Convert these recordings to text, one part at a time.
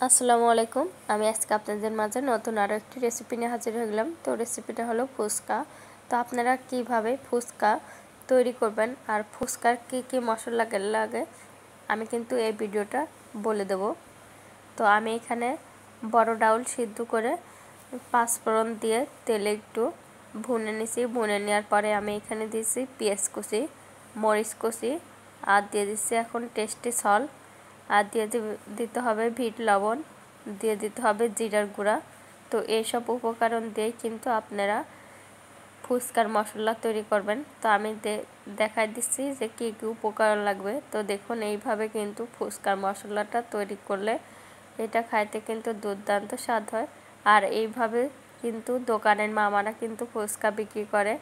আসসালামু আলাইকুম। আমি আজকে আপনাদের মাঝে নতুন আরও একটি রেসিপি নিয়ে হাজির হয়ে গেলাম। তো রেসিপিটা হলো ফুচকা। তো আপনারা কিভাবে ফুচকা তৈরি করবেন আর ফুচকার কি মশলা লাগে আমি কিন্তু এই ভিডিওটা বলে দেব। তো আমি এখানে বড় ডাউল সিদ্ধ করে পাঁচফোড়ন দিয়ে তেলে একটু ভুনে নিয়েছি। ভুনে নেওয়ার পরে আমি এখানে দিয়েছি পেঁয়াজ কুচি, মরিচ কুচি আর দিয়ে দিচ্ছি এখন টেস্টি সল্ট আর দিয়ে দিতে হবে বিট লবণ, দিয়ে দিতে হবে জিরার গুঁড়া। তো এইসব উপকরণ দিয়ে কিন্তু আপনারা ফুচকার মশলা তৈরি করবেন। তো আমি দেখাই দিচ্ছি যে কী উপকরণ লাগবে। তো দেখুন এইভাবে কিন্তু ফুচকার মশলাটা তৈরি করলে এটা খাইতে কিন্তু দুর্দান্ত স্বাদ হয়। আর এইভাবে কিন্তু দোকানের মামারা কিন্তু ফুচকা বিক্রি করে।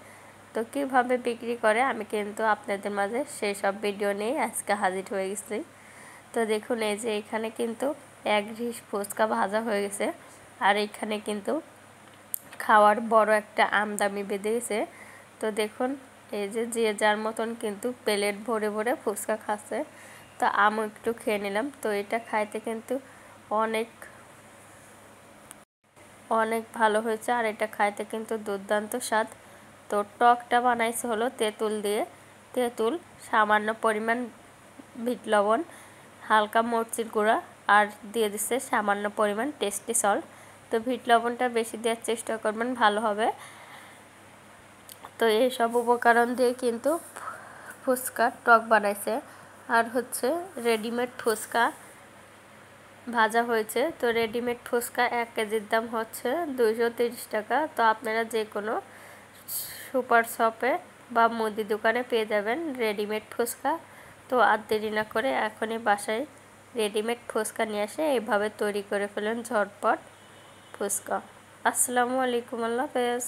তো কীভাবে বিক্রি করে আমি কিন্তু আপনাদের মাঝে সেই সব ভিডিও নিয়ে আজকে হাজির হয়ে গেছি। তো দেখুন এই যে এখানে কিন্তু এক ডিশ ফুচকা ভাজা হয়ে গেছে আর এখানে কিন্তু খাওয়ার বড় একটা আমদামি বেঁধে গেছে। তো দেখুন এই যে যার মতন কিন্তু প্লেট ভরে ভরে ফুচকা খাচ্ছে। তো আমি একটু খেয়ে নিলাম। তো এটা খাইতে কিন্তু অনেক অনেক ভালো হয়েছে আর এটা খাইতে কিন্তু দুর্দান্ত স্বাদ। তো টকটা বানাইছে হলো তেঁতুল দিয়ে, তেঁতুল, সামান্য পরিমাণ বিট লবণ, হালকা মরিচের গুঁড়া আর দিয়ে দিচ্ছে সামান্য পরিমাণ টেস্টি সল্ট। তো বিট লবণটা বেশি দেওয়ার চেষ্টা করবেন, ভালো হবে। তো এইসব উপকরণ দিয়ে কিন্তু ফুচকা টক বানাইছে। আর হচ্ছে রেডিমেড ফুচকা ভাজা হয়েছে। তো রেডিমেড ফুচকা 1 কেজির দাম হচ্ছে 230 টাকা। তো আপনারা যে কোনো সুপার শপে বা মুদি দোকানে পেয়ে যাবেন রেডিমেড ফুচকা। তো আর দেরি না করে এখনই বাসায় রেডিমেড ফুচকা নিয়ে আসে এইভাবে তৈরি করে ফেলেন ঝটপট ফুচকা। আসসালামু আলাইকুম, আল্লাহ হাফেজ।